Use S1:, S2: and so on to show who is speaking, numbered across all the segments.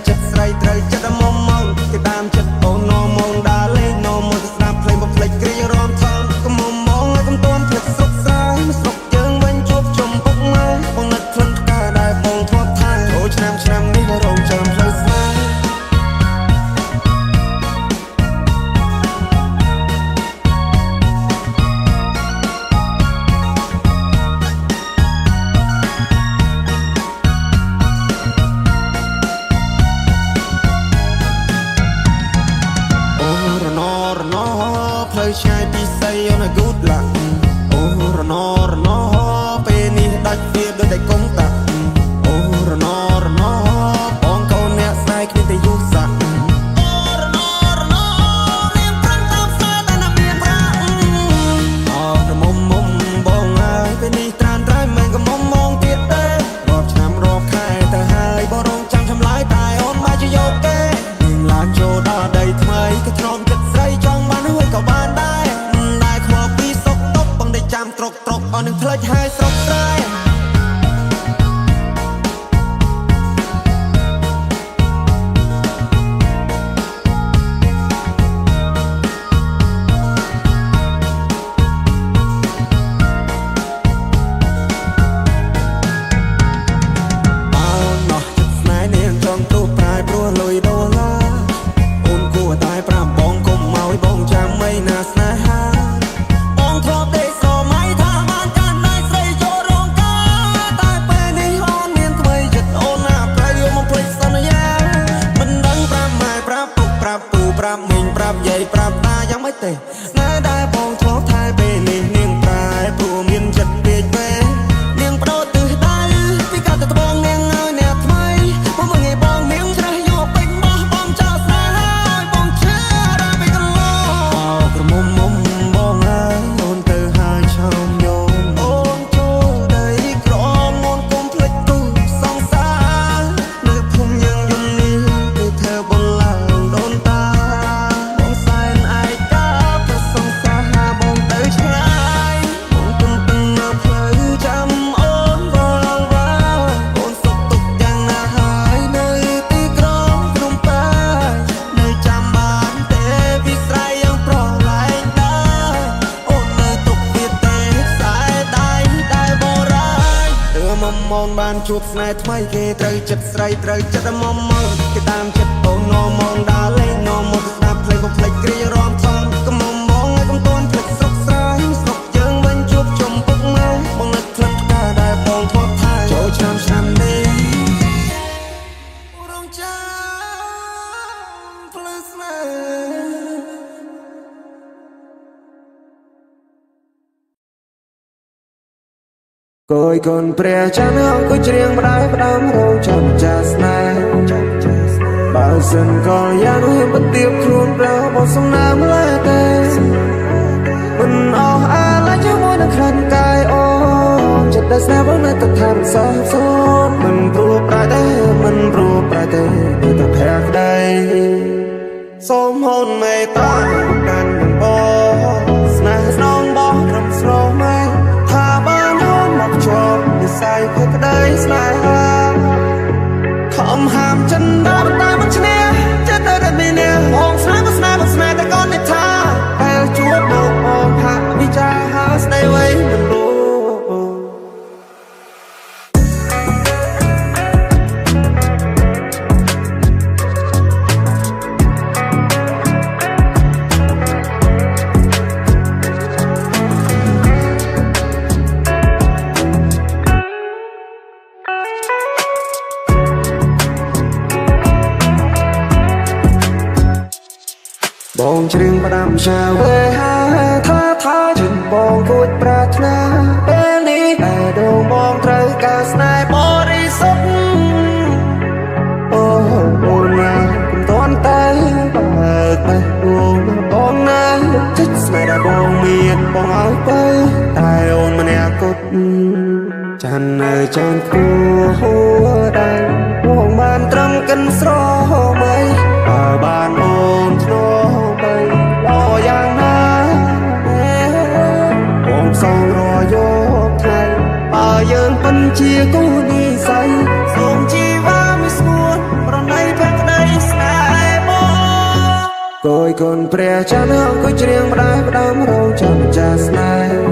S1: ចិត្តស្រីត្រូវចិត្តមុំមកគេតាមចិត្តអូននោមងដើរលេងនោមងស្ដាប់ភ្លេងបំភ្លេចគ្រារំថងកុំមុំមកឲ្យកុំទាន់ភ្លេចស្រុកស្រែស្រុកយើងវិញជួបជុំពុកម៉ែបងនឹកក្លិនផ្កាដែលបងធ្លាប់ថែអូឆ្នាំនេះរងចាំផ្លូវស្នេហ៍ផ្លូវឆ្ងាយពីស័យអូន good luck អូរណពេលនេះដាច់វាដូចតែកុំតាក់អូរណបងកូនអ្នកស្នេហ៍គ្នាតែយូរសាក់អូរណរៀងប្រាំងតាមផ្សារតែណាមានប្រាក់អូរមុំបងអើយពេលនេះត្រានត្រៃមិនក៏មុំមងទៀតទេរាប់ឆ្នាំរាប់ខែទៅហើយបងរងចាំឆ្លើយតែអូនមកជាយកទេនឹងឡានចូលដល់ដីថ្មីក៏ទ្រាំចិត្តស្រីចង់បានហួយក៏បានដែរខ្វល់ពីសុកតុបបងได้ចាំត្រុកអស់នឹងផ្លេចហើយស្រុកស្រែប្រាប់មីងប្រាប់យាយប្រាប់តាយ៉ាងម៉េចទេស្នេហ៍ដែលបងធ្លាប់ថែពេលនេះនាងប្រែព្រោះមានចិត្តពេកពេលនាងបដូរទិសដៅពីកាលទៅត្បូងនាងឲ្យអ្នកថ្មីមកមើលងាយបងនាងច្រេះយកពេញបោះបងចោលស្នេហ៍ឲ្យបងឈឺដល់ពេលកន្លងអោក្រមុំបងអើយអូនទៅហើយឆោមយំអូនចូលដីក្រមអូនកុំភ្លេចទូសងសារនៅភូមិយើងយំនេះគឺធ្វើបងឡើងដូនតាមងបានជួបស្នេហ៍ថ្មីគេត្រូវចិត្តស្រីត្រូវចិត្តមុំមកគេតាមចិត្តអូននោមងដើរលេងនោមងស្ដាប់ភ្លេងបំភ្លេចគ្រារំថងកុំមុំមកឲ្យកុំទាន់ភ្លេចស្រុកស្រែស្រុកយើងវិញជួបជុំពុកម៉ែបងនឹកក្លិនផ្កាដែលបងធ្លាប់ថែចូលឆ្នាំនេះរងចាំផ្លូវស្នេហ៍គយកូនព្រះច័ន្ទអង្គុយច្រៀងម្ដាយផ្ដាំរងចាំចាស្នេហ៍បើសិនក៏យ៉ាងនោះមិនទៀបខ្លួនប្រមកសំណាមឡើយទេមិនអស់អាឡ័យជាមួយនឹងក្លិនកាយអូនចិត្តដែលស្នេហ៍បងនៅតែថាមិនសោះសូនមិនព្រោះប្រែទេនៅតែភ័ក្រក្ដីសូមហូនមេត្តាកាន់នឹងបងស្នេហ៍ស្នងបងត្រឹមស្រស់ម៉ែថាបានហូនមកជាប់និស័យភ័ក្រក្ដីស្នេហាខំហាមចិនដល់តែមិនឈ្នះចិត្តតែមានអ្នកបងស្នេហ៍តែកូននេះថាពេលជួបមកបងហាក់វិចារហាស្ដីវៃមិនรู้បងច្រៀងផ្ដាំឆាវេថាជិនបងគួចប្រាថ្នាពេលនេះតែដងបងត្រូវការស្នេហ៍បរិសុទ្ធអូអូនណាកុំតន់តែបើកបេះដូងបងណាចិត្តស្នេហ៍ដែលបងមានបងឲ្យទៅតែអូនម្នាក់គត់ចាន់នៅចាន់គួហួដែរបងបានត្រឹមកិនស្រមៃបើបានអូនធ្នោបីលោយ៉ាងណាបងសងរយកថ្ងៃបើយើងពិនជាគូនិស័យសូមជីវ៉ាមិនស្ងួនប្រណីភក្ គួយកូនព្រះច័ន្ទអង្គុយច្រៀងផ្ដាយផ្ដាំរោងចាំចាស់ស្នេហ៍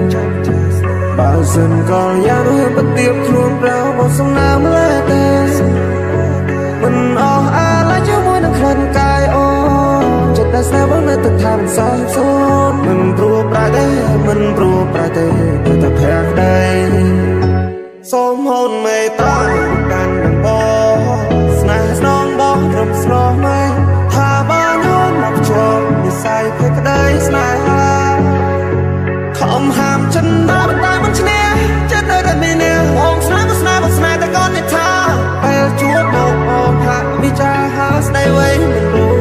S1: បើសិនកលយ៉ាងនោះបទៀបខ្លួនប្រោមកសំណាមលែតែមិនអស់អាឡ័យជាមួយនឹងក្លិនកាយអូចិត្តដែលស្នេហ៍បងនៅទឹកថាមិនសោះសូនមិនព្រោះប្រែទេមិនព្រោះប្រែទេព្រោះតែភ័ក្រដីសូមហូនមេត្តាកាន់នឹងបងស្នេហ៍ស្នងបងរំស្រស់ម៉ែថាបានហូនមកជាប់និស័យភ័ក្រដីស្នេហាខំហាមចិនតែមិនឈ្នះចិត្តនៅតែមានបងស្នេហ៍តែកូននេះថាពេលជួបមកអូនថាវិចារហៅស្ដីវែងមិនรู้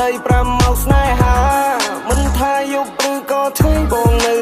S2: ដី5មកស្នេហាមិនថាយប់ឬក៏ថ្ងៃបងនៅ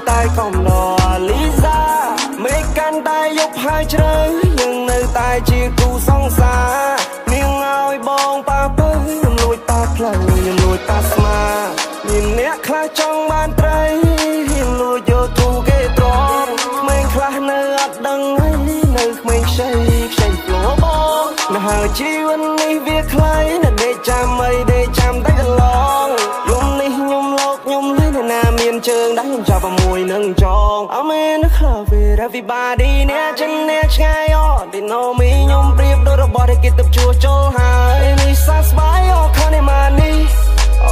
S1: ជីវិតនេះវាខ្លីណាស់ដេកចាំអីដេកចាំតែកន្លងយំនេះខ្ញុំលោកខ្ញុំលេងណាមានជើងដែរខ្ញុំចាប់ជាមួយនឹងចង I'm in the club with everybody អ្នកចិនអ្នកឆ្ងាយអត់ They know me ខ្ញុំប្រៀបដូចរបស់ដែលគេទៅជួសជុលហើយនេះសស្បាយអត់ខាននេះមកនេះ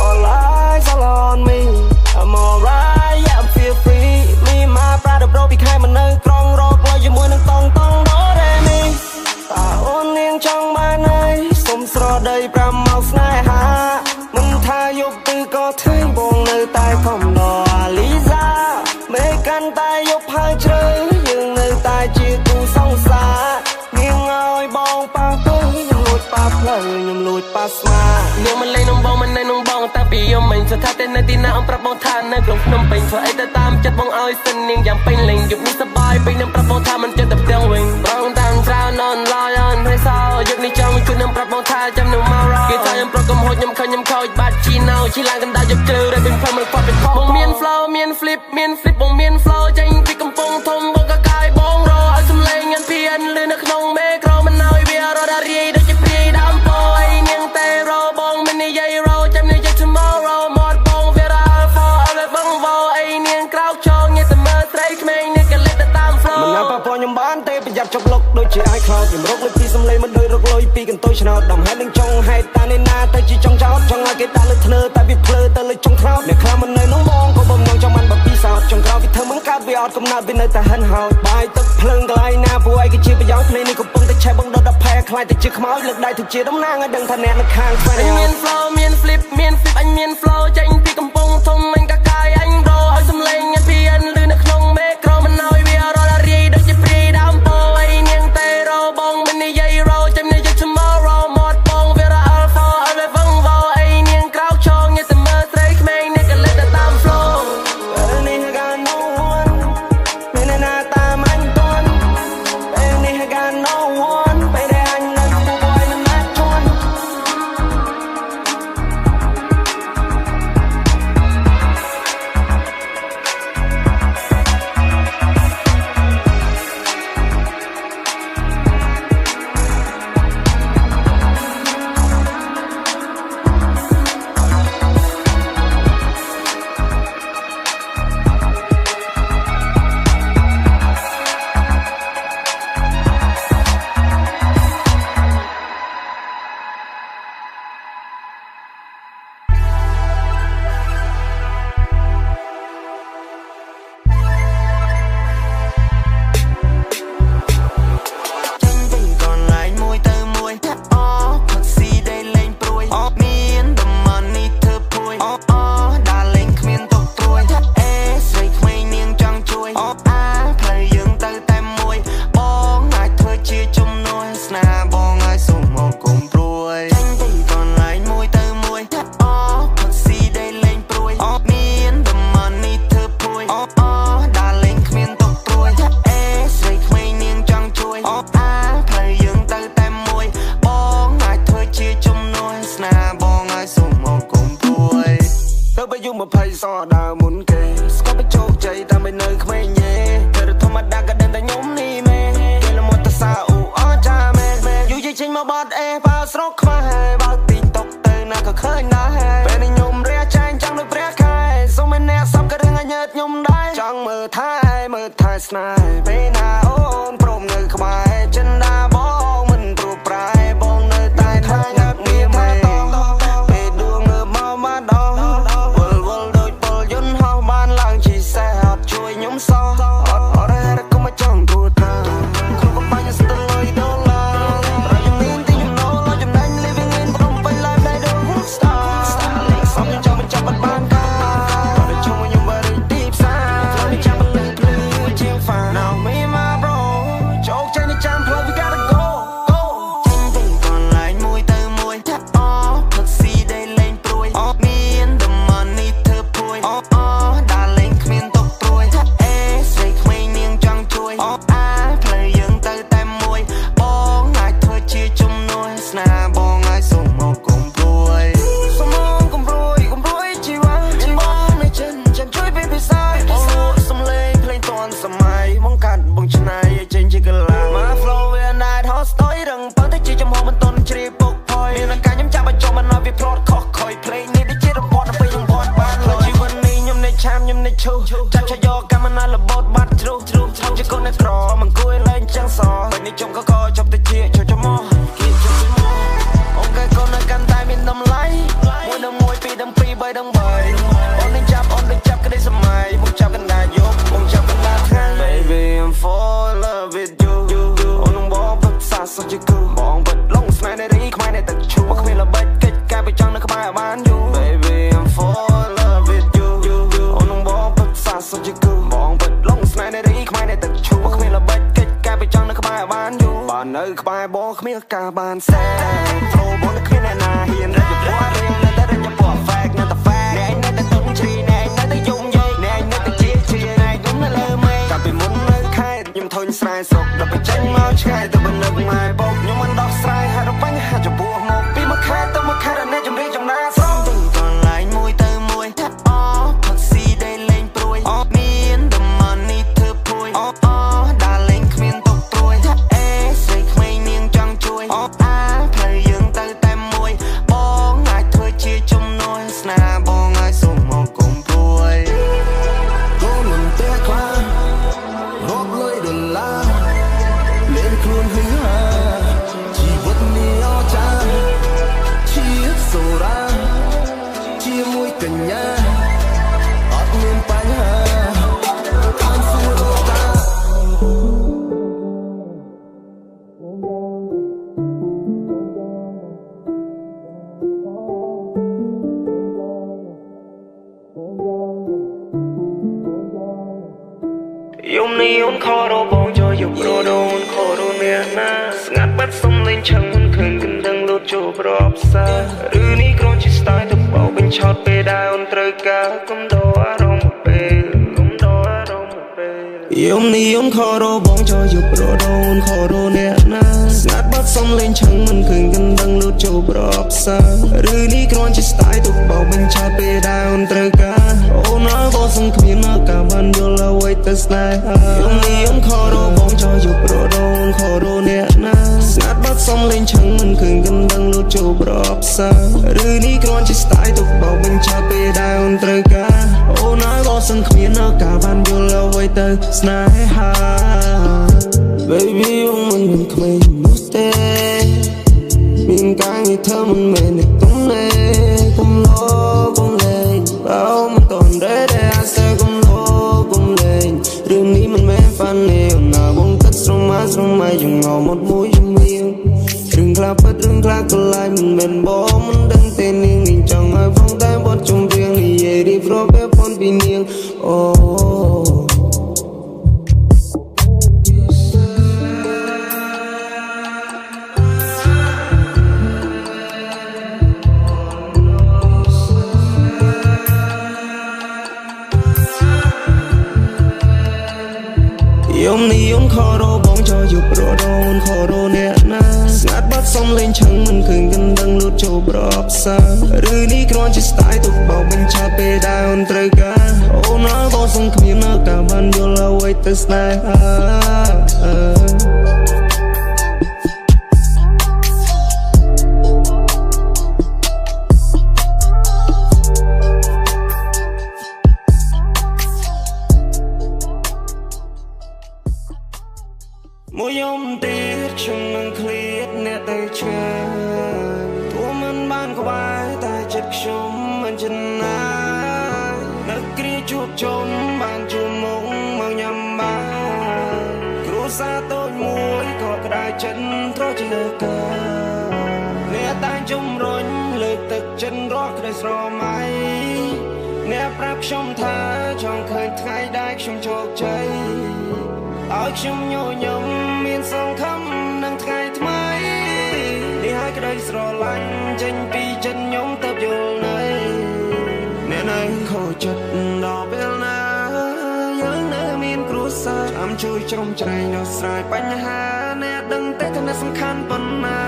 S1: All eyes all on me I'm alright yeah I feel free me my brother bro ពីខែមកនៅក្រុងរកលុយជាមួយនឹងតង់តង់ដូរ៉េមីតើអូននាងចង់បានអីសុំស្រដី5ម៉ោងស្នេហាមិនថាយប់ឬក៏ថ្ងៃបងនៅតែខំដល់អាលីសាមេកាន់តែយប់ហើយជ្រៅយើងនៅតែជាគូសង្សារនាងឲ្យបងប៉ះទៅខ្ញុំលួចប៉ះផ្លូវខ្ញុំលួចប៉ះស្មានាងមិនលេងនំបងមិននៅនំបងតាំងពីយំមិញស្ថិតតែនៅទីណាអង្គប្រាប់បងថានៅក្នុងភ្នំពេញធ្វើអីទៅតាមចិត្តបងឲ្យសិននាងយ៉ាងពេញលេងយប់នេះសប្បាយពេញនឹងប្រាប់បងថាមិនចិត្តទៅផ្ទាំងវិញបងតាមច្រើននន់ឡាយអន់ហើយសោយប់នេះចង់មួយគឺនឹងប្រាប់បងថាចាំនឹងមករកគេថាខ្ញុំប្រកុំហូចខ្ញុំខឹងខ្ញុំខូចបាត់ជីណៅជីឡើងកណ្ដាលយកជ្រៅរែពេញផ្លូវមិនផុតពីផងបងមាន flow មាន flip បងមាន flow ចេញពីកំពង់ធំបងក៏កាយបងរកឲ្យសំឡេងញ៉ាំភៀនលឺនៅក្នុងមេក្រមិនឲ្យវារត់រាយដូចជាព្រាយដើមពោអីនាងតែរបងមិននិយាយរចាំនិយាយ tomorrow មកបងវារ៉ា for ឲ្យបងវោអីនាងក្រោកចងញ៉ាំតែមើលស្រីក្មេងនេះក៏លេបទៅតាម flow មិនណាប៉ះប៉ខ្ញុំបានទេប្រយ័ត្នចុកលុកដូចជាអាយខ្លោចខ្ញុំរកលើពីសំឡេងមិនដូចរកលុយពីកន្ទុយឆ្នោតដំហេតុនឹងចង់ហេតុតានេះណាទៅជាចង់ចោតចង់ឲ្យគេដាក់លើធ្នើតែវាភ្លើទៅលើចុងថ្នោតអ្នកខ្លះមិននៅនោះបងក៏បំណងចង់បានបពីសោតចង់ក្រោយវាធ្វើមិនកើតវាអត់កំណត់វានៅតែហិនហោចបាយទឹកភ្លើងកន្លែងណាពួកឯងក៏ជាប្រយោជន៍ភ្លេងនេះកំពុងតែឆេះបងដុតដល់ផែខ្លាចទៅជាខ្មោចលើកដៃទៅជាតំណាងឲ្យដឹងថាអ្នកនៅខាងស្វែងមាន flow មាន flip អញមាន flow ចេញពីកំពង់ធំអញក៏កាយអញរឲ្យសំឡេងញ៉ាំភៀនលឺនៅក្នុងមេក្រមិនឲ្យវារត់រាយដូចជាព្រាយដើមពោអីនាងតែរបងមិននិយាយរចាំនិយាយ tomorrow មកបងវារ៉ា alpha ឲ្យបងវោអីនាងក្រោកចងញ៉ាំតែមើលស្រីក្មេងនេះក៏លេបទៅតាម flow នេះ got no one មានណាតាមអញតន់នេះ got no one ពេលដែលអញនៅពួកឲ្យមិនណាជន់ 20 សដើរមុនគេស្គាល់ទៅជោគជ័យតែមិននៅក្មេងយេតែធម្មតាក៏ដឹងតែខ្ញុំនេះមែនគេលមត់តសាអូអចាមែនយូរចេញមកបាត់អេបើស្រកខ្វះបើទីតុកទៅណាក៏ឃើញដែរពេលនេះខ្ញុំរះចាញ់ចង់ដូចព្រះខែសុំមិនអ្នកសំក៏រឿងឲ្យញើតខ្ញុំដែរចង់មើលថែស្នេហ៍ពេលណាអូនព្រមនៅក្បែរចិនដាបងមិនព្រួប្រែបងនៅតែថាញ៉ាំងារមែនពេលដួងមើលមកមកដល់ដូចពលយន្តហោះបានឡើងជីសេះអត់ជួយខ្ញុំសោះអត់រ៉េរកុំមកចង់រួចតាក្នុងកំបញ្ញស្ទើរ$1រយមានទីខ្ញុំណូលចំណេញ living in ព្រមពេញ life ដែលដូច star សំខ្ញុំចង់បញ្ចប់បានការតែជុំខ្ញុំបើដូចទីផ្សារខ្ញុំចាំលឺជាង fan now me my bro ជោគជ័យនេះ ឈូចាប់ឆាយកកម្មណាលបោតបាត់ជ្រុះជាកូនអ្នកក្រមិនគួរលែងចឹងសពេលនេះជុំក៏ចប់ទៅជាចូលមកគៀបចូលមកអូនកែកូននៅកាន់តែមានតម្លៃមួយដល់មួយពីរដល់ពីរបីដល់បីអូននឹងចាប់ក្តីសម័យមកចាប់កណ្ដាលយប់មកចាប់កណ្ដាលថ្ងៃ Baby I'm fall in love with you អូននឹងបងពិតសាសុខជាគូបងពិតលងស្នេហ៍នៃរីខ្មែរនៃទឹកឈូមកគ្មានល្បិចកិច្ចការបិចង់នៅក្បែរបានយូរ Baby I'm fall in love with you អូននឹងបងពិតសាសុខជាគូបងពិតលងស្នេហ៍នៃរីខ្មែរនៃទឹកឈូមកគ្មានល្បិចកិច្ចការបិចង់នៅក្បែរបានយូរបាននៅក្បែរបងគ្មានការបានសែប្រូបងនៅគ្មានអ្នកណាហ៊ានរកពណ៌រៀងនៅតែរកពណ៌ fake នៅតែ fake អ្នកនៅតែទុំជ្រីអ្នកនៅតែយំយាយអ្នកនៅតែជាអ្នកទុំនៅលើមេកាលពីមុននៅខេត្តខ្ញុំធុញស្រែស្រុកដល់បញ្ចេញមកឆ្ងាយទៅបនឹកម៉ែបងខ្ញុំមិនដោះស្រាយហើយរបញ្ហាចំពោះមកពីមួយខេត្តទៅមួយខេត្តអ្នកជំរាបចំណាស្រុកទៅកន្លែងមួយទៅមួយអូផឹកស៊ីដែលលេងព្រួយមានតែ money ធ្វើព្រួយដើរលេងគ្មានទុកព្រួយអេស្រីក្មេងនាងចង់ជួយផ្លូវយើងទៅតែមួយបងអាចធ្វើជាជំនួយស្នាបងឲ្យសុំមកគុំព្រួយកូនមិនតែខ្លាចរកលុយដុល្លារលេងខ្លួនហឺហាជីវិតនេះអស្ចារ្យជាសូរ៉ាជាមួយកញ្ញាអត់មានបញ្ហាតាមសួរតា យំនេះអូនខរបងចូលយកប្រដូនខរអ្នកណាស្ងាត់បាត់សុំលេងឆឹងមិនឃើញកណ្ដឹងលូតចូលប្រអប់សាឬនេះគ្រាន់ជា style ទៅបោបញ្ឆោតពេលដែលអូនត្រូវការកុំដោអារម្មណ៍ពេលយំនេះអូនខរបងចូលយកប្រដូនខរអ្នកណាស្ងាត់បាត់សុំលេងឆឹងមិនឃើញកណ្ដឹងលូតចូលប្រអប់សាឬនេះគ្រាន់ជា style ទៅបោបញ្ឆោតពេលដែលអូនត្រូវការអូនអើក៏សង្គ្មាននៅការបានយល់អ្វីទៅស្នេហាយំនេះអូនខរបងចូលយកប្រដូនខរអ្នកណាស្ងាត់បាត់សុំលេងឆឹងមិនឃើញកណ្ដឹងលូតចូលប្រអប់សាឬនេះគ្រាន់ជា style ទៅបោបញ្ឆោតពេលដែលអូនត្រូវការអូនអើក៏សង្គ្មាននៅការបានយល់អ្វីទៅស្នេហា Baby អូនមិនមានក្មេងនោះទេមានការងារធ្វើមិនមែនទុំណែកុំលោកុំលេងបើមិនតន់ដែរអាសើកុំលោកុំលេងរឿងនេះមិនមែន funny ណាបងទឹកស្រមមកយើងងមកមួយជំនាញរឿងខ្លះពិតរឿងខ្លះក៏ឡាយមិនមែនបងមិនដឹងទេនាងចង់ឲ្យបងតែបត់ជំរៀងនិយាយរៀបរាប់ពេលប៉ុនពីនាងអូយំនេះអូនខរបងចូលយកប្រដូនខរអ្នកណាស្ងាត់បាត់សុំលេងឆឹងមិនឃើញកណ្ដឹងលូតចូលប្រអប់សាឬនេះគ្រាន់ជា style ទៅបោបញ្ឆោតពេលដែលអូនត្រូវការអូនអើក៏សង្គ្មាននៅការបានយល់អ្វីទៅស្នេហា មួយយំទៀតខ្ញុំនឹងឃ្លាតអ្នកទៅឆ្ងាយទោះមិនបានក្បែរតែចិត្តខ្ញុំមិនចំណាយនឹកគ្រាជួបជុំបានជួបមុខមកញ៉ាំបាយគ្រួសារតូចមួយក៏ក្តៅចិត្តត្រជាកាអ្នកតែជំរុញលើកទឹកចិត្តរកក្តីស្រមៃអ្នកប្រាប់ខ្ញុំថាចង់ឃើញថ្ងៃដែលខ្ញុំជោគជ័យឲ្យខ្ញុំញញឹមមានសង្ឃឹមនឹងថ្ងៃថ្មីនេះហើយក្តីស្រឡាញ់ចេញពីចិត្តខ្ញុំទៅយល់នៅអ្នកនៅខូចចិត្តដល់ពេលណាយើងនៅមានគ្រួសារចាំជួយជ្រោមជ្រែងដោះស្រាយបញ្ហាអ្នកដឹងតែថាសំខាន់ប៉ុណ្ណា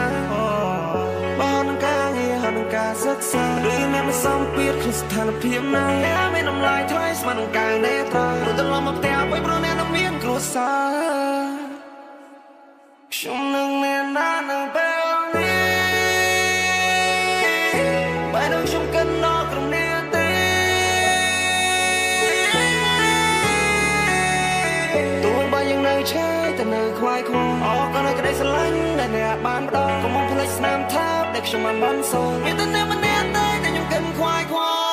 S1: បើនឹងការងារហើយនឹងការសិក្សាឬអ្នកមិនសមពាធក្នុងស្ថានភាពណាអ្នកមានតម្លៃថ្លៃស្មើនឹងការអ្នកត្រូវត្រឡប់មកផ្ទះវិញព្រោះអ្នកនឹងមានគ្រួសារខ្ញុំនឹងមានណានៅពេលនេះបើនឹងខ្ញុំកិនដល់ក្រុមអ្នកទេ ឆាយតែនៅខ្វាយខ្វល់អរក៏នៅក្តីស្រឡាញ់ដែលអ្នកបានផ្ដល់កុំភ្លេចស្នាមថាបដែលខ្ញុំបានសូមមានតែអ្នកម្នាក់ទេដែលខ្ញុំគិតខ្វាយខ្វល់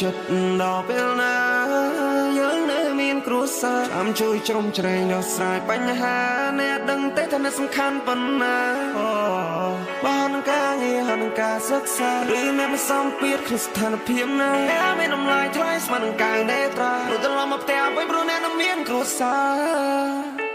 S1: ចិត្តដល់ពេលណាយើងនៅមានគ្រួសារចាំជួយជ្រោមជ្រែងដោះស្រាយបញ្ហាអ្នកដឹងទេថាអ្នកសំខាន់ប៉ុណ្ណាបើនឹងការងារហើយនឹងការសិក្សាឬអ្នកមិនសមពាក្យក្នុងស្ថានភាពណាអ្នកមានតម្លៃថ្លៃស្មើនឹងការនេត្រាព្រោះត្រឡប់មកផ្ទះវិញព្រោះអ្នកនឹងមានគ្រួសារ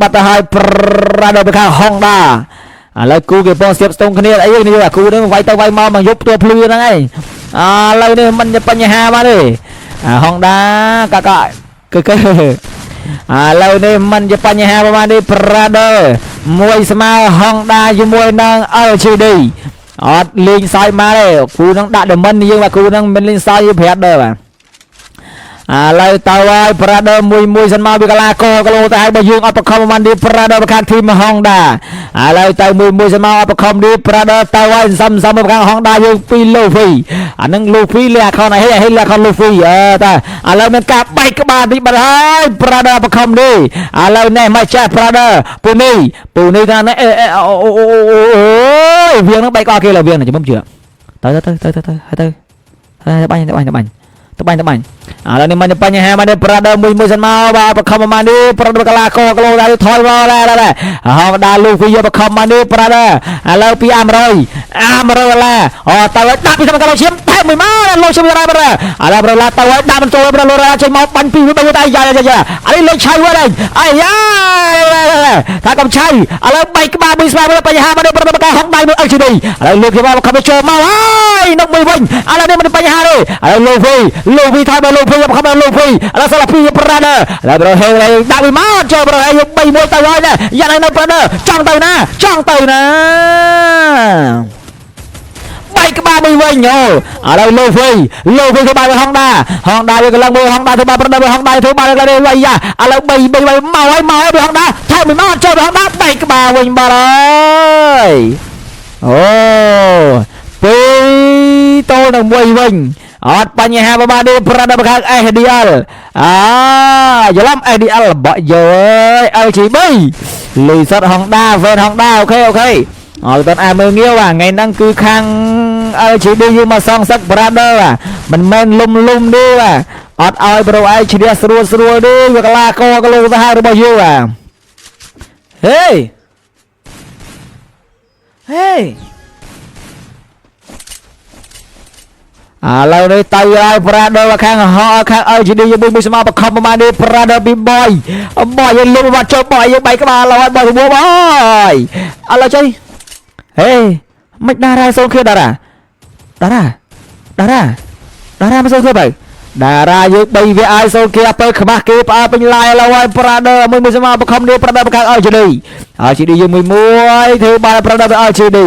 S1: បាត់ទៅហើយប្រាដល់ទៅខាងហុងដាឥឡូវគូគេបងស្ទាបស្ទងគ្នាអីនេះគូនឹងវាយទៅវាយមកយប់ផ្ទាល់ភ្លឺហ្នឹងឯងឥឡូវនេះមិនបញ្ហាបានទេហុងដាកាកគឺឥឡូវនេះមិនជាបញ្ហាប្រហែលនេះប្រាដល់មួយស្មើហុងដាជាមួយនឹង LGD អត់លេងសើចមកទេគូនឹងដាក់ដមិនយើងបាទគូនឹងមិនលេងសើចយូរប្រាដល់បាទឥឡូវទៅហើយប្រាដឺមួយសិនមកវាកលាកគីឡូតែបើយើងអត់បខំបាននេះប្រាដឺប្រខាងធីមហុងដាឥឡូវទៅមួយសិនមកអត់បខំនេះប្រាដឺទៅហើយសំប្រខាងហុងដាយើងពីលូហ្វីអានឹងលូហ្វីលះខនហេលះខនលូហ្វីតាឥឡូវមានការបែកក្បាលនេះបាត់ហើយប្រាដឺបខំនេះឥឡូវនេះមកចាស់ប្រាដឺពូនេះថាអូយវាងនឹងបែកក្បាលគេឡើយវាងចាំជឿទៅបាញ់ទៅបាញ់ឥឡូវនេះមិនបញ្ហាមកនេះប្រាដឺមួយសិនមកបាទបខំមកនេះប្រាដឺកលាកគីឡូតែថយមកដែរហងដាលូហ្វីយកបខំមកនេះប្រាដឺឥឡូវពី100ឡាទៅដាក់ពីសំកាឡូឈាមតែមួយមកលោកឈាមដែរបាទឥឡូវប្រឡាទៅដាក់បញ្ចូលប្រឡូរ៉ាចេញមកបាញ់ពី3ទៅយ៉ាឥឡូវលេខឆៃវិញអាយ៉ាថាកំឆៃឥឡូវបែកក្បាលមួយស្មើបញ្ហាមកនេះប្រាដឺកហងដៃមួយ LGD ឥឡូវលោកគេមកខំចូលមកហើយនឹកមួយវិញឥឡូវនេះមិនបញ្ហាទេឥឡូវលូហ្វីថយមកលូហ្វីបខំលូហ្វីឥឡូវសាឡាពីប្រាដឺឥឡូវប្រហែលដាក់មួយមកចូលប្រហែលយើង3-1ទៅហើយយ៉ានៅប្រាដឺចង់ទៅណាបែកក្បាលមួយវិញឥឡូវលូហ្វីធ្វើបាយហុងដាវាកន្លងមើលហុងដាធ្វើបាយប្រាដឺហុងដាធ្វើបាយឡើងនេះយ៉ាឥឡូវ3មកហើយហុងដាថែមួយមកចូលហុងដាបែកក្បាលវិញបាត់ហើយអូពីតូននឹងមួយវិញអត់បញ្ហាប្រហែលនេះប្រាដឺខាង SDL ច្រឡំ SDL របស់យើងLGB លុយសុតហុងដាវេនហុងដាអូខេអត់តន់មើលងាវថ្ងៃហ្នឹងគឺខាង LGB យើងមកសងសឹកប្រាដឺមិនមែនលុំទេអត់ឲ្យប្រូឯងឈ្នះស្រួលទេវាកលាកគីឡូទៅហើយរបស់យើងហេឥឡូវនេះទៅហើយប្រាដឺខាងLGD យើងមួយស្មើបខំប្រហែលនេះប្រាដឺពីបយយើងលុបបាត់ចូលបយយើងបែកក្បាលហើយបយរួបហើយឥឡូវចុយហេមិនតារាសូនឃើញតារាមិនសូនឃើញបើតារាយើង3វាឲ្យសូនគេអពើខ្មាស់គេផ្អើពេញឡាយឥឡូវហើយប្រាដឺមួយស្មើបខំនេះប្រាដឺខាង LGD យើងមួយធ្វើបានប្រាដឺ LGD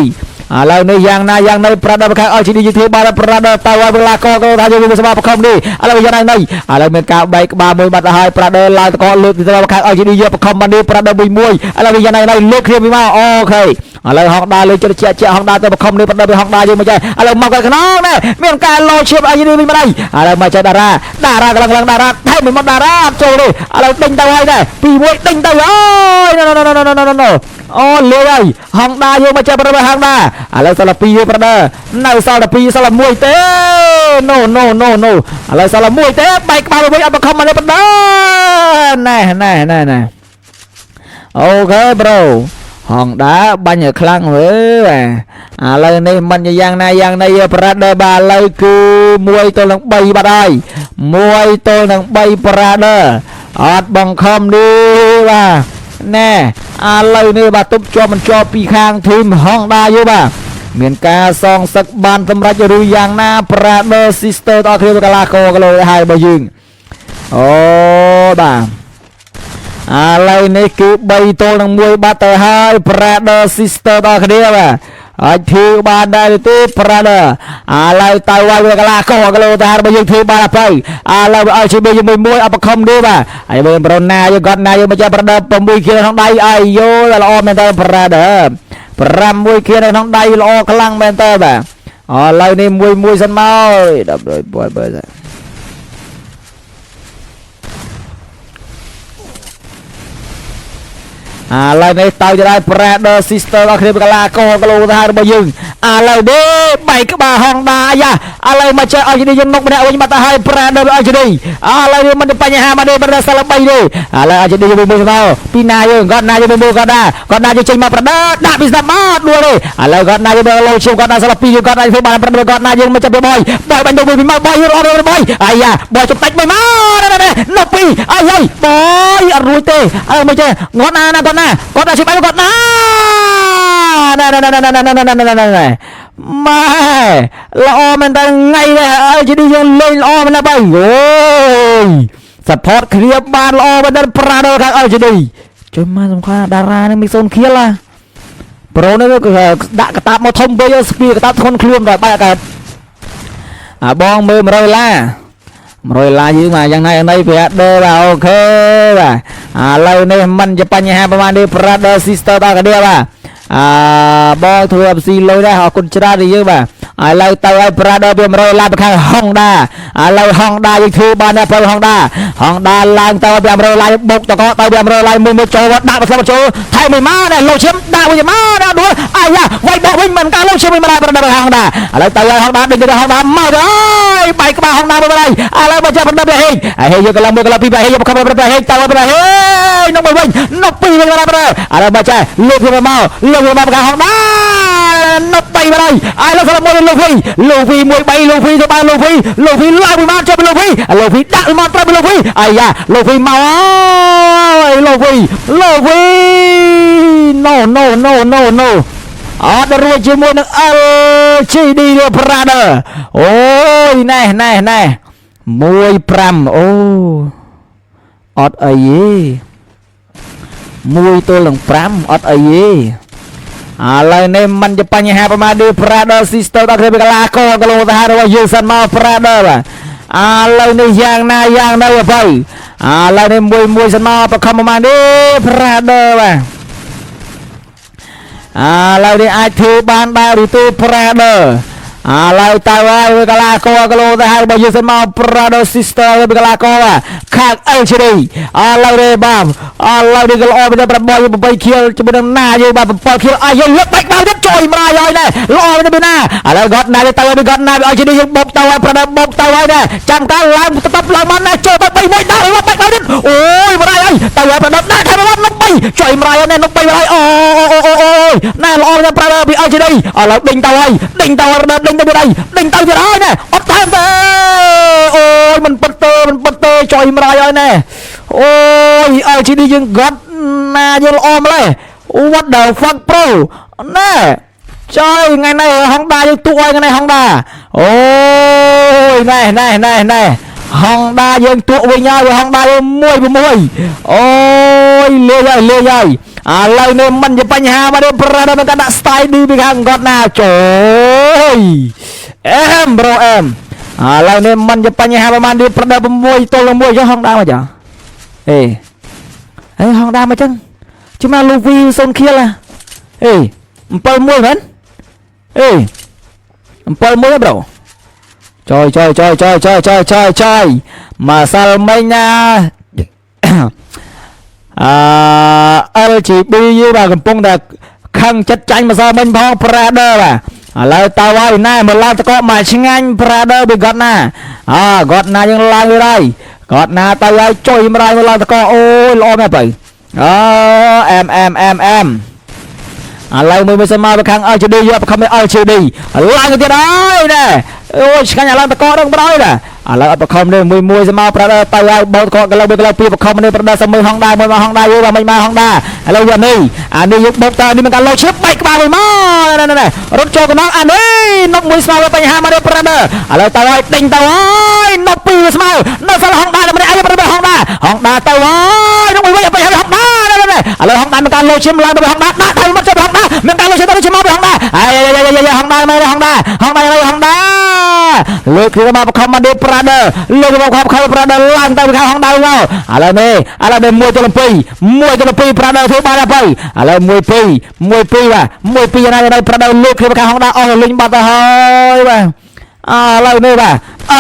S1: ឥឡូវនេះយ៉ាងណាប្រាដឺខាង LGD យើងធ្វើបានប្រាដឺទៅឲ្យវាឡាកគីឡូថាយើងស្មើបខំនេះឥឡូវយ៉ាងណាឥឡូវមានការបែកក្បាលមួយបាត់ទៅហើយប្រាដឺឡើងតកលើកទៅខាង LGD យកបខំបាននេះប្រាដឺមួយឥឡូវយ៉ាងណាលើកគ្នាពីមកអូខេឥឡូវហុងដាលើជិះជាហុងដាទៅបខំនេះប្រាដឺពីហុងដាយើងមកចាឥឡូវមកខាងក្នុងនេះមានការលោឈៀប LGD វិញមកđâyឥឡូវមកចាតារាកន្លងតារាថែមមួយមកតារាចូលនេះឥឡូវដេញទៅហើយដែរ2-1ដេញទៅអូយអូលឿនហើយហុងដាយើងមកចាប្រាដឺហុងដាឥឡូវសាឡា2ប្រាដឺនៅសាឡា2សាឡា1ទេ no ឥឡូវសាឡា1ទេបែកក្បាលវិញអត់បខំមកនេះប្រាដឺណែអូខេប្រូហ
S2: Honda bánh ở khăn với lời này mình như giang này Prada bà lời cứ muôi tôi nâng bay bà đây muôi tôi nâng bay Prada ọt bằng không đi bà nè lời này bà túc cho mình cho pi khang thêm Honda vô bà miền ca song sắc ban tâm ra cho đuôi giang na Prada sister to kêu cả la cô cái lối hai bà dương ô bà lời này cứ bay tôi nâng muôi bà tờ hai Prada sister to kia bà thư ba đây tu Prada lời tàu quay về cái la cô cái lối hai bà dương thư ba là phải lời ở chỉ bây giờ mình muôi áp không đi bà ai bên Brona giờ con này mà cho Prada bông bùi kia không đây ai vô là lo men tờ Prada Pram mùi kia này không đây lo cái lăng men tờ bà lời này mùi sân mau đập rồi bơi rồi lời này tao cho đây Prada sister đó khi la cô cái lô hai bao dương lời đi bảy cái bà Honda ya lời mà chơi ở dưới đi dùng nóc này nhưng mà ta hai Prada ở dưới đi lời đi mình đi bay nhà mà đi Prada sao bay đi lời ở dưới đi dùng mua sao pina dương con na dùng mua con na dùng chơi mà Prada đã bị giảm mất đua đi lời con na dùng lâu chiều con na sao pi con na phải bàn Prada con na dùng mà chơi boy bánh đồ bị mà boy rồi boy ya boy chụp tách mày má nó pi ai ơi boy ở ruồi tê mà chơi ngón na con na chụp bánh con na này mày lo mình ta ngay này chỉ đi lên lo mình là bay rồi support clear ban lo mình đã Prada khác ở chỉ đi chơi mà xong khoa Dara này mình son kia là pro nó đã cả tạp một thông bây giờ speed cả tạp thôn luôn rồi bay cả bong mơ rồi là gì màយ៉ាងnày phải đưa vào ok rồi lâu nay mìnhจะปัญหาประมาณนี้ Prada sister ตากันเดียวบอทัวร์ซีเลยได้หอคุณชราดีเยอะบ่เราเตาไอ้ Prada เป็นรอยลายไปข้าง Honda เรา Honda ยังถือบ้านนะเพื่อน Honda ล้างเตาเป็นรอยลายบกตะก้อเตาเป็นรอยลายมือโจวัดด่าไปสลับโจไทยไม่มาเนี่ยโลเชมด่าไปมาเนี่ยดูไอ้ยาไว้บอกวิ่งเหมือนกันโลเชมไม่มาได้ Prada ไป Honda เราเตาไอ้ Honda ดึงจาก Honda มาเลยไปกับ Honda ไปอะไรเรามาเจอ Prada ไปเฮ้ยยังกำลังมือกำลังปีไปเฮ้ยยังขับรถไปเฮ้ยเตาไปเฮ้ยน้องไปวิ่งน้องปีไปอะไรไปเลยเรามาเจอลูกมากับ Honda น้องไปไปเลยเราสลับมือลูกพี่มวยไปลูกพี่จะไปลูกพี่ไล่ไปมาเจอไปลูกพี่ดักมาตราไปลูกพี่ไอ้ยาลูกพี่เมาลูกพี่no ดรวยจีมวยนึกชีดีเรือ Prada โอ้ยแน่มวยพรำโอ้อดไอ้มวยตัวหลังพรำอดไอ้lời này mìnhจะปัญหาประมาณนี้ Prada sister ตาเคยไปกันลาโก้กันลงตาหาเรายืนสันมา Prada ป่ะlời nàyอย่างน่าว่าไปlời nàyมวยสันมาประคำประมาณนี้ Prada ป่ะlời này aiถือบ้านได้หรือตัว Prada lờiตายไว้ไปกันลาโก้กันลงตาหาเรายืนสันมา Prada sister ไปกันลาโก้ป่ะข้างชีดีlời nàyบ้างlời nàyก็รอไปได้ประบอยไปเคียวจะเป็นหน้าอยู่แบบปล่อยเคียวยังเลือกไปมาจะจ่อยมาย่อยเนี่ยรอไปได้เป็นหน้าแล้วก็นายจะตายไปก่อนนายเอาชีดียังบกตายไว้ประดับบกตายไว้เนี่ยจำการล้างตะตับล้างมันนะจ่อยไปมวยได้หรือว่าไปมาดิโอ้ยมาได้ไอ้ตายไว้ประดับหน้าใครมาวัดนกไปจ่อยมาย่อยเนี่ยนกไปมาได้โอ้หน้ารอจะประดับไปเอาชีดีแล้วดิ่งตายไว้ดิ่งตายไปได้ดิ่งตายจะได้เนี่ยอดทานเตโอ้ยมันปัตเตอร์จ่อยมาย่อยเนี่ยโอ้ยเอาชีดียังกอดน่าจะอมเลยวัดเดาฟังโปรน่าchơi ngày này Hondaยังตัวngày này Hondaโอ้ยnày Hondaยังตัวvới nhau rồi Hondaยังมวยโอ้ยเลี้ยใหญ่lời này mìnhจะปัญหามาเดิม Prada มันก็ดักสไตล์ดีไปข้างกอดหน้าโจ้ยbro lời này mìnhจะปัญหาประมาณนี้ Prada มวยตัวละมวยcho Honda mà chả Honda mà chăng chứ mà Louis son kia là empal mui kan empal mui bro chơi masal mainnya LGB với bà cầm pung được khăn chất chanh mà sao mình phong Prada bà lời tao ai nay mà làm có mà xin anh Prada bị gọt na gọt na nhưng làm như đây gọt na tao ai chơi mà làm có ôi lo mẹ vậy em ឥឡូវមួយសមាខាង LGD យកបខំឲ្យ LGD ឡើងទៅទៀតហើយណែអូយឆ្កាញ់ឡើងតកដល់បណ្ដោយណាឥឡូវអត់បខំទេមួយសមាប្រដៅទៅហើយបោតកកន្លងពីបខំនេះប្រដៅសមឺហងដាមួយមកហងដាយមកមិនមកហងដាឥឡូវយកនេះអានេះយកបោកតើនេះមានការលោឈៀបបែកក្បាលមួយមកណែរត់ចូលកណ្ដោអានេះនុកមួយស្មើបញ្ហាមកនេះប្រដៅឥឡូវទៅហើយដេញទៅហើយនុកពីរស្មើនៅសល់ហងដាម្នាក់ឯងប្រដៅហងដាទៅហើយនុកមួយបញ្ហាហងដាឥឡូវហងដាមានការលោឈៀបឡើងទៅហងដាដាក់ទៅមកចូលហងដាមានការលោឈៀបទៅឈ្មោះហងដាអាយហងដាមកហងដាលើកគ្នាមកបខំមកនេះប្រដៅលើកមកខំប្រដៅឡើងទៅខាងហងដាមកឥឡូវនេះ1ទៅ2ប្រដៅធ្វើបានដល់2ឥឡូវ1 2បាទ1 2ណានៅប្រដៅលើកគ្នាខាងហងដាអស់លេងបាត់ទៅហើយបាទឥឡូវនេះបាទ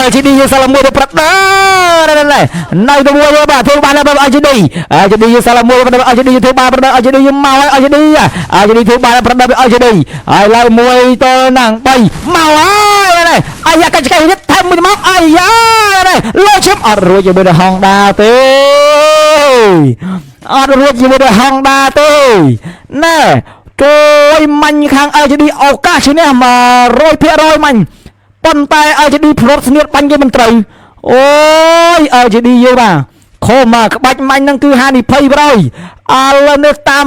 S2: LGD យើងសាឡាមួយទៅប្រដៅនៅទៅមួយបាទធ្វើបានដល់ LGD យើងសាឡាមួយប្រដៅ LGD ធ្វើបានប្រដៅ LGD យើងមកហើយ LGD ធ្វើបានប្រដៅ LGD ហើយឡើយ1ទៅនឹង3មកហើយអាយ៉ាកាច់ឆ្កែទៀតថែមមួយមកអាយ៉ាលើឈឹមអត់រួចជាមួយនឹងហងដាទេអត់រួចជាមួយនឹងហងដាទេណែជួយមាញ់ខាង LGD ឱកាសឈ្នះ 100% មាញ់ប៉ុន្តែ LGD ផ្លត់ស្នៀតបាញ់គេមិនត្រូវអូយ LGD យើងបាទខមមកក្បាច់មាញ់ហ្នឹងគឺហានិភ័យប្រយឥឡូវនេះតាម